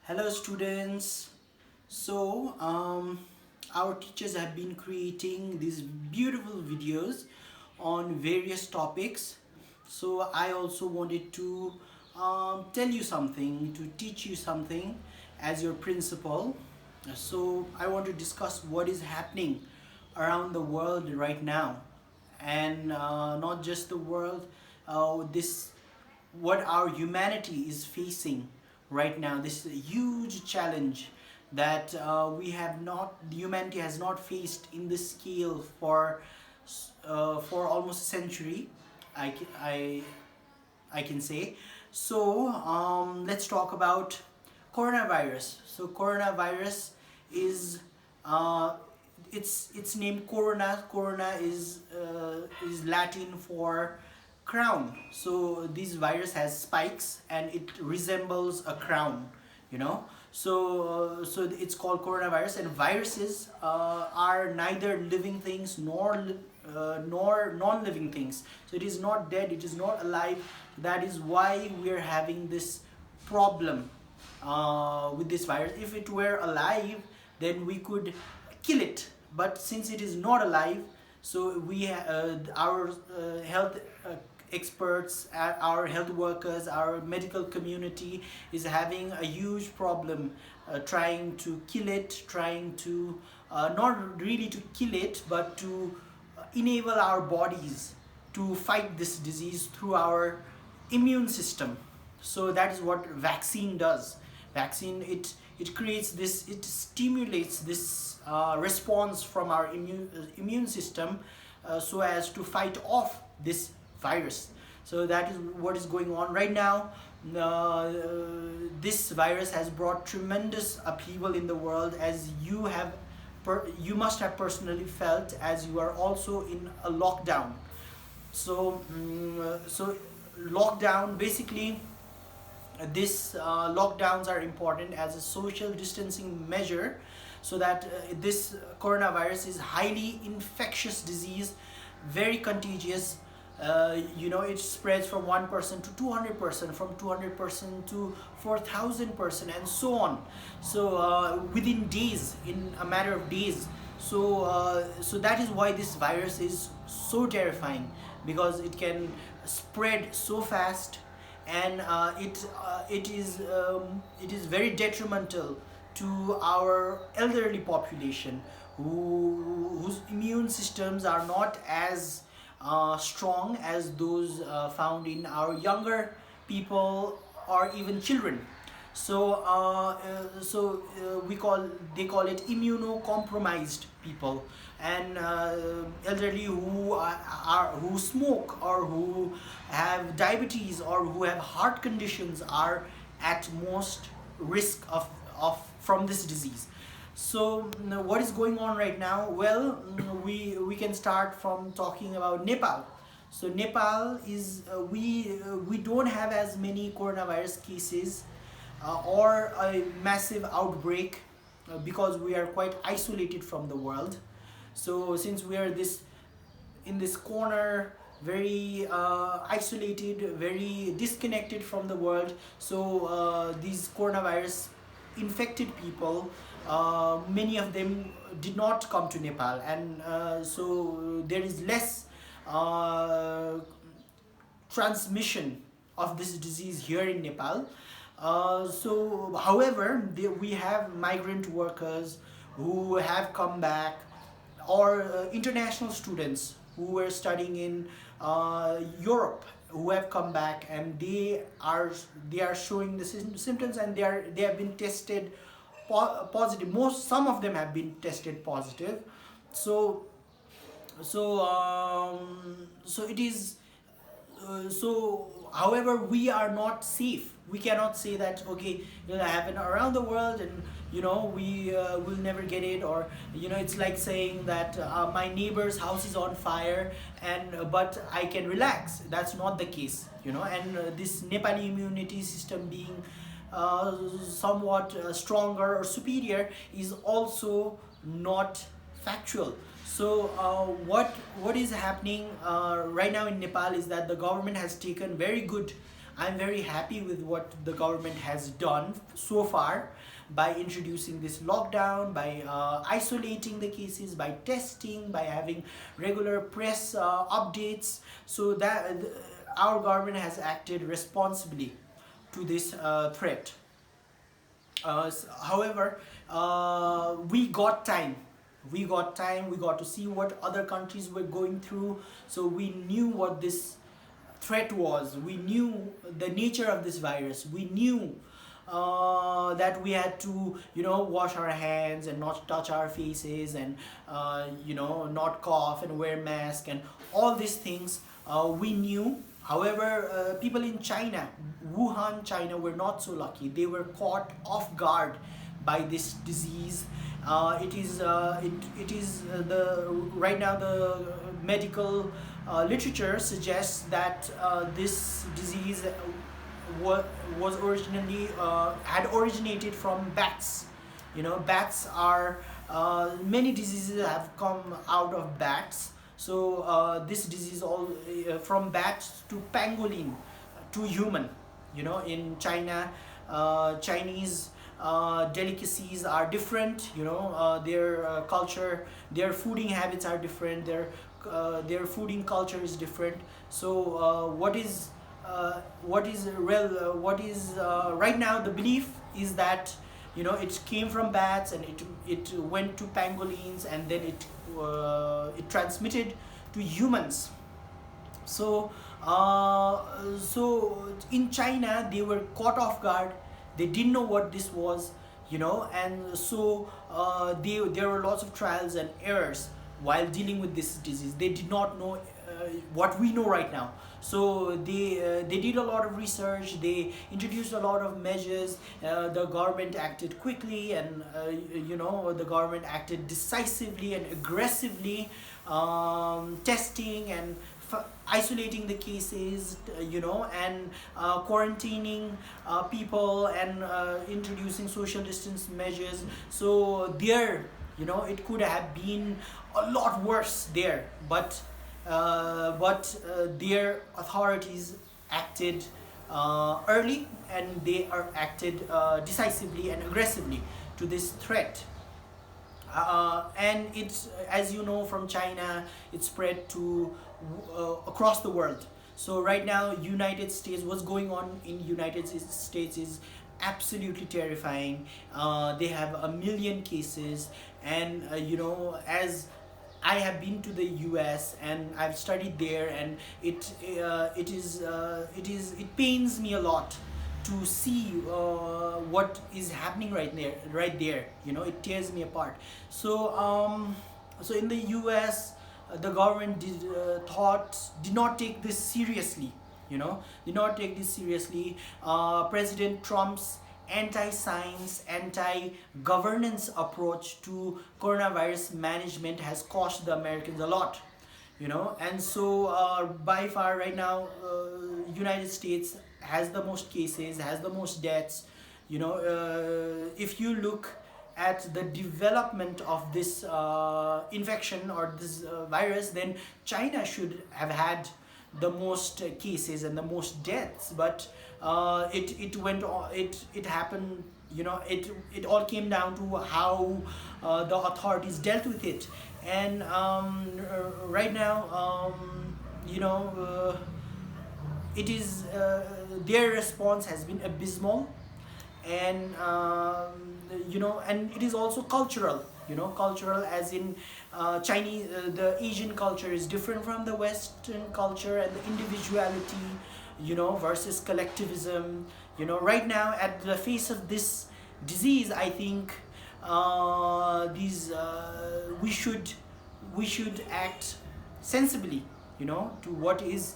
Hello students. Our teachers have been creating these beautiful videos on various topics. So I also wanted to tell you something, to teach you something as your principal. So I want to discuss what is happening around the world right now, and not just the world. This what our humanity is facing right now. This is a huge challenge that humanity has not faced in this scale for almost a century. I, ca- I can say. Let's talk about coronavirus. So coronavirus is uh, it's named corona. Corona is Latin for crown. So this virus has spikes and it resembles a crown. You know. So it's called coronavirus, and viruses are neither living things nor non-living things. So it is not dead, it is not alive. That is why we are having this problem with this virus. If it were alive, then we could kill it. But since it is not alive, so our health experts, our health workers, our medical community is having a huge problem trying to kill it, trying to not really to kill it, but to enable our bodies to fight this disease through our immune system. So that is what vaccine does. Vaccine, it creates this, it stimulates this response from our immune system so as to fight off this virus. So that is what is going on right now. This virus has brought tremendous upheaval in the world, as you must have personally felt, as you are also in a lockdown. So lockdown, basically, this lockdowns are important as a social distancing measure, so that this coronavirus is highly infectious disease, very contagious. It spreads from 1% to 200%, from 200% to 4,000%, and so on. So within days, in a matter of days. So that is why this virus is so terrifying, because it can spread so fast, and it is very detrimental to our elderly population, whose immune systems are not as strong as those found in our younger people or even children. They call it immunocompromised people, and elderly who smoke, or who have diabetes, or who have heart conditions are at most risk of from this disease. So what is going on right now? Well, we can start from talking about Nepal. So Nepal is we don't have as many coronavirus cases or a massive outbreak because we are quite isolated from the world. So since we are in this corner, very isolated, very disconnected from the world, so these coronavirus infected people, many of them did not come to Nepal, and so there is less transmission of this disease here in Nepal. However, we have migrant workers who have come back, or international students who were studying in Europe, who have come back, and they are showing the symptoms, and they have been tested positive. Some of them have been tested positive. So so it is however, we are not safe. We cannot say that, okay, it'll happen around the world, and we will never get it. Or it's like saying that my neighbor's house is on fire, and but I can relax. That's not the case. And this Nepali immunity system being somewhat stronger or superior is also not factual. So what is happening right now in Nepal is that the government has taken very good I'm very happy with what the government has done so far by introducing this lockdown, by isolating the cases, by testing, by having regular press updates, so that our government has acted responsibly to this threat. However, we got time. We got to see what other countries were going through, so we knew what this threat was. We knew the nature of this virus. We knew that we had to, wash our hands and not touch our faces, and not cough and wear mask and all these things. We knew. However, people in China, Wuhan, China, were not so lucky. They were caught off guard by this disease. It is the right now the medical literature suggests that this disease was originally had originated from bats. Bats are many diseases have come out of bats. So this disease all from bats to pangolin to human. In China, Chinese delicacies are different. Their culture, their fooding habits are different. Their fooding culture is different. So what is right now the belief is that it came from bats, and it went to pangolins, and then it transmitted to humans. So in China they were caught off guard. They didn't know what this was, and so there were lots of trials and errors while dealing with this disease. They did not know what we know right now. So they did a lot of research. They introduced a lot of measures. The government acted quickly, and the government acted decisively and aggressively, testing and isolating the cases, and quarantining people, and introducing social distance measures. So there, it could have been a lot worse there, but their authorities acted early, and they acted decisively and aggressively to this threat. And it's, as you know, from China, it spread to across the world. So right now, United States, what's going on in United States is absolutely terrifying. They have 1 million cases, and as I have been to the US and I've studied there, and it pains me a lot to see what is happening right there. It tears me apart. So in the US, the government did not take this seriously. Did not take this seriously. President Trump's anti-science, anti-governance approach to coronavirus management has cost the Americans a lot. And so by far right now, United States has the most cases, has the most deaths. If you look at the development of this infection or this virus, then China should have had the most cases and the most deaths, but it went on. It happened. It all came down to how the authorities dealt with it. And right now, it is their response has been abysmal, and and it is also cultural. Cultural as in Chinese, the Asian culture is different from the Western culture, and the individuality, versus collectivism. Right now, at the face of this disease, I think we should act sensibly, to what is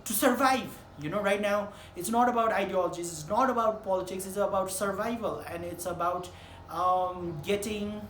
to survive. Right now, it's not about ideologies, it's not about politics, it's about survival, and it's about getting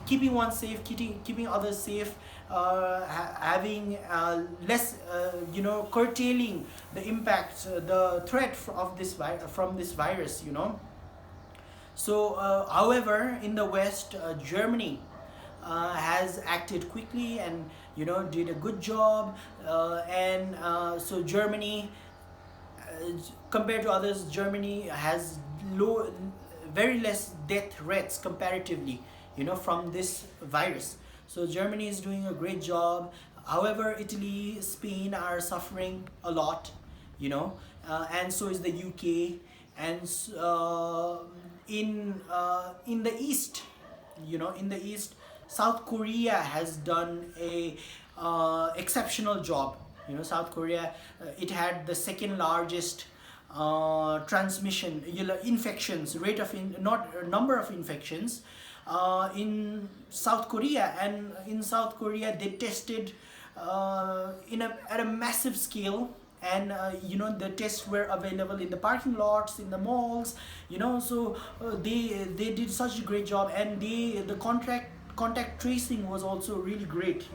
keeping one safe, keeping others safe, having less, curtailing the impact, the threat of this from this virus. So however, in the West, Germany has acted quickly, and did a good job. And so Germany, compared to others, Germany has low, very less death rates comparatively, from this virus. So Germany is doing a great job. However, Italy, Spain are suffering a lot, and so is the UK. And in the East, in the East, South Korea has done a exceptional job. South Korea, it had the second largest transmission, infections rate of not number of infections in South Korea. And in South Korea they tested at a massive scale. And the tests were available in the parking lots, in the malls, so they did such a great job. And the contact tracing was also really great,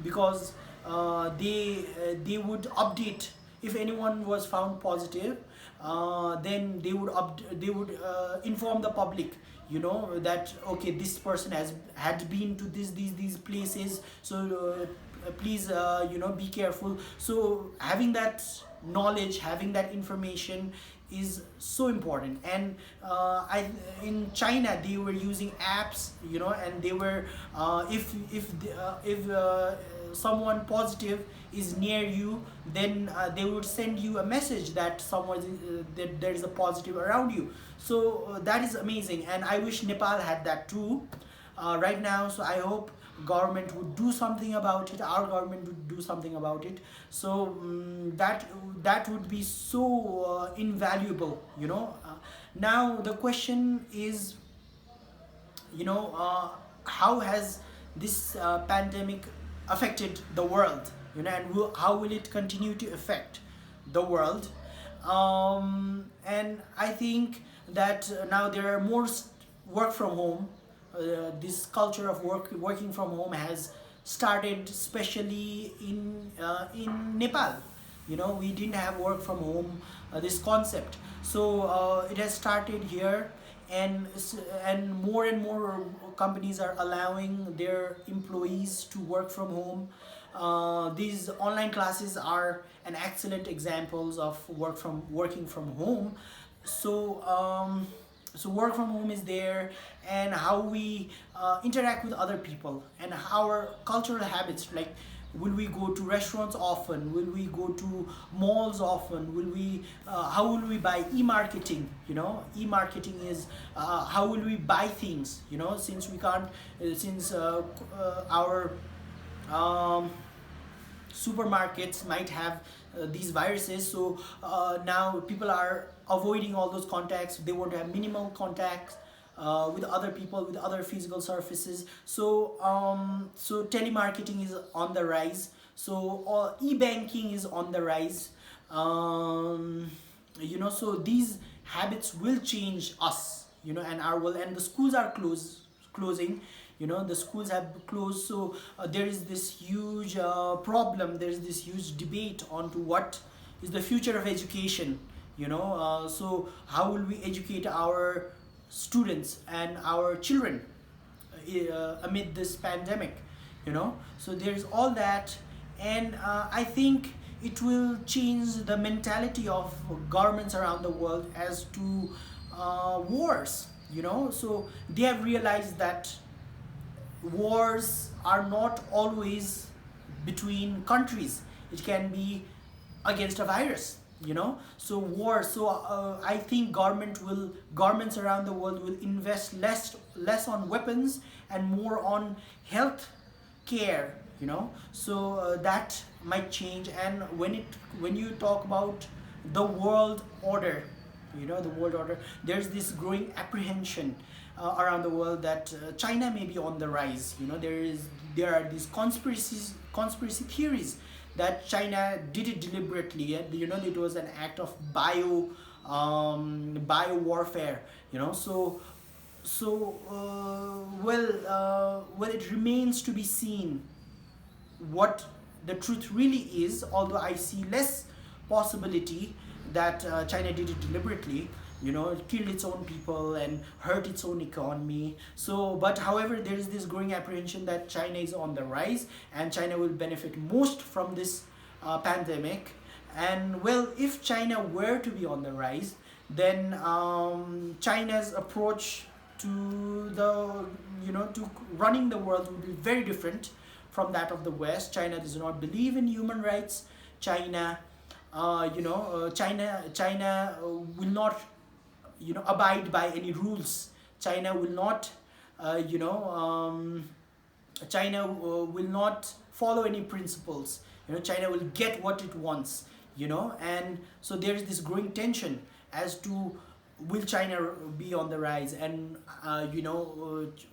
because they would update if anyone was found positive. Then they would inform the public, that okay, this person had been to these places, so please be careful. So having that knowledge, having that information is so important. And in China they were using apps, and they were if someone positive is near you, then they would send you a message that that there is a positive around you. So that is amazing, and I wish Nepal had that too right now. So I hope government would do something about it, our government would do something about it. So that would be so invaluable. Now the question is, how has this pandemic affected the world, and how will it continue to affect the world? And I think that now there are more work from home. This culture of working from home has started, especially in Nepal. We didn't have work from home, this concept. So it has started here, and more companies are allowing their employees to work from home. These online classes are an excellent examples of working from home. So work from home is there, and how we interact with other people, and our cultural habits, like will we go to restaurants often, will we go to malls often, how will we buy e-marketing. E-marketing is how will we buy things, since we can't since our supermarkets might have these viruses. So now people are avoiding all those contacts. They want to have minimal contacts with other people, with other physical surfaces. So telemarketing is on the rise. So e-banking is on the rise. So these habits will change us, and our world. And the schools are closing. The schools have closed. So there is this huge problem. There is this huge debate on to what is the future of education. So how will we educate our students and our children amid this pandemic? So there's all that. And I think it will change the mentality of governments around the world as to wars. So they have realized that wars are not always between countries. It can be against a virus. So war. So I think governments around the world will invest less on weapons and more on health care. So that might change. And when you talk about the world order, the world order, there's this growing apprehension around the world that China may be on the rise. There are these conspiracy theories that China did it deliberately. It was an act of bio warfare. Well, it remains to be seen what the truth really is. Although I see less possibility that China did it deliberately. killed its own people and hurt its own economy. So but however, there is this growing apprehension that China is on the rise and China will benefit most from this pandemic. And well, if China were to be on the rise, then China's approach to the to running the world will be very different from that of the West. China does not believe in human rights. China will not abide by any rules. China will not China will not follow any principles. China will get what it wants. And so there is this growing tension as to will China be on the rise, and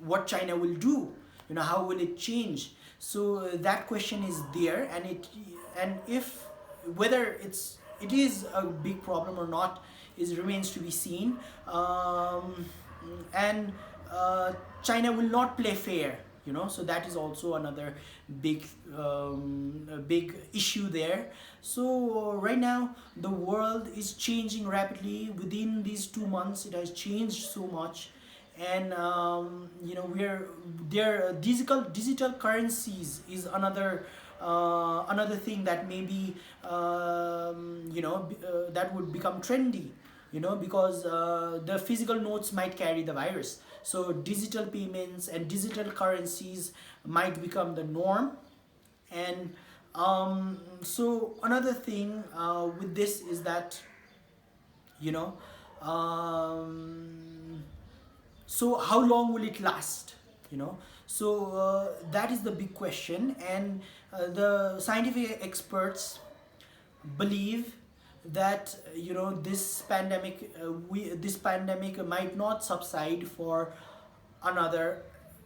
what China will do, how will it change. So that question is there, and if whether it is a big problem or not is remains to be seen. And China will not play fair, so that is also another big big issue there. So right now the world is changing rapidly. Within these 2 months it has changed so much. And we're there. Digital currencies is another thing that maybe that would become trendy, because the physical notes might carry the virus. So digital payments and digital currencies might become the norm. And so another thing with this is that so how long will it last? So that is the big question. And the scientific experts believe that this pandemic might not subside for another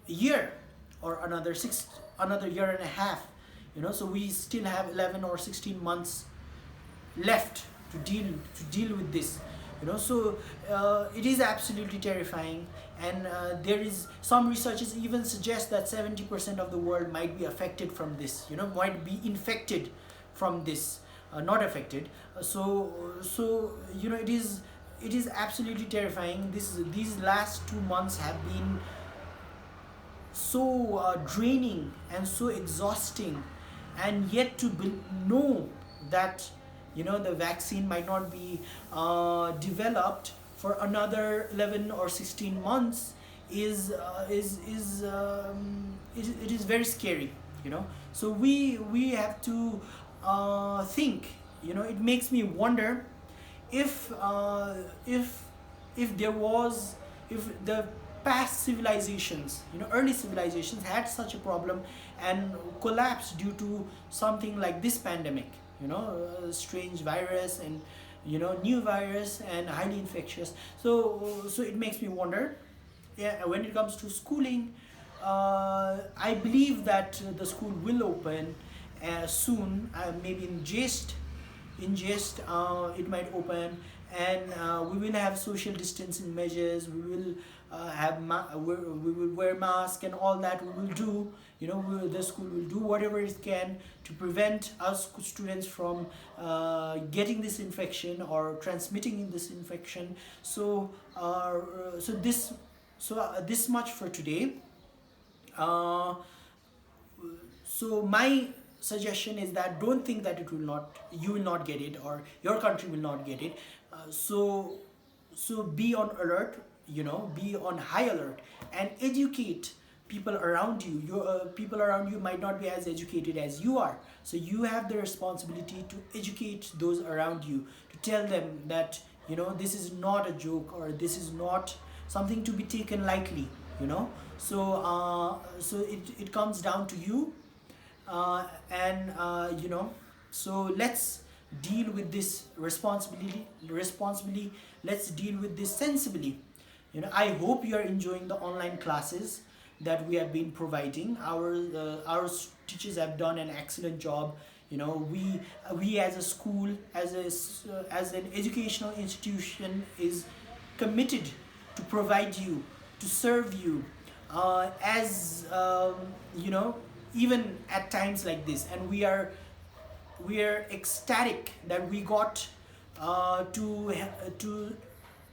year, or another year and a half. So we still have 11 or 16 months left to deal with this. So it is absolutely terrifying. And there is some researchers even suggest that 70% of the world might be affected from this, might be infected from this, not affected. So it is absolutely terrifying. These last 2 months have been so draining and so exhausting. And yet to know that the vaccine might not be developed for another 11 or 16 months is very scary. So we have to think. It makes me wonder if the past civilizations, early civilizations had such a problem and collapsed due to something like this pandemic, a strange virus, and new virus, and highly infectious. So it makes me wonder. Yeah, when it comes to schooling, I believe that the school will open soon. Maybe in jest it might open. And we will have social distancing measures. We will we will wear masks and all that. We will do, the school will do whatever it can to prevent us students from getting this infection or transmitting this infection. So this much for today. So my suggestion is that don't think that you will not get it, or your country will not get it. So be on alert, be on high alert, and educate people around you. Your people around you might not be as educated as you are, so you have the responsibility to educate those around you, to tell them that this is not a joke, or this is not something to be taken lightly. So it comes down to you. So let's deal with this responsibly. Let's deal with this sensibly. I hope you are enjoying the online classes that we have been providing. Our teachers have done an excellent job. We as a school, as an educational institution, is committed to provide you, to serve you, even at times like this. And we are ecstatic that we got to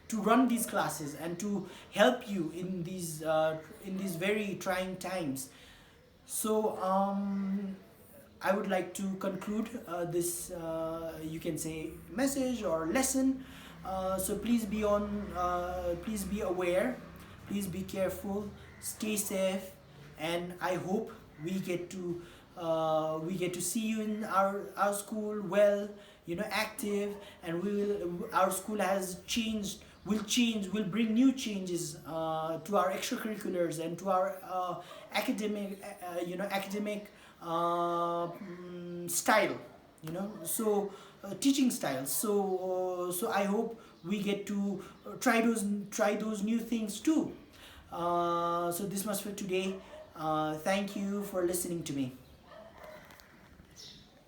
to run these classes and to help you in these very trying times. So I would like to conclude this, you can say, message or lesson. So please be aware, please be careful, stay safe, and I hope we get to see you in our school, well, active, and our school has changed, will bring new changes to our extracurriculars and to our academic style, teaching styles. So I hope we get to try those new things too. So this much for today. Thank you for listening to me.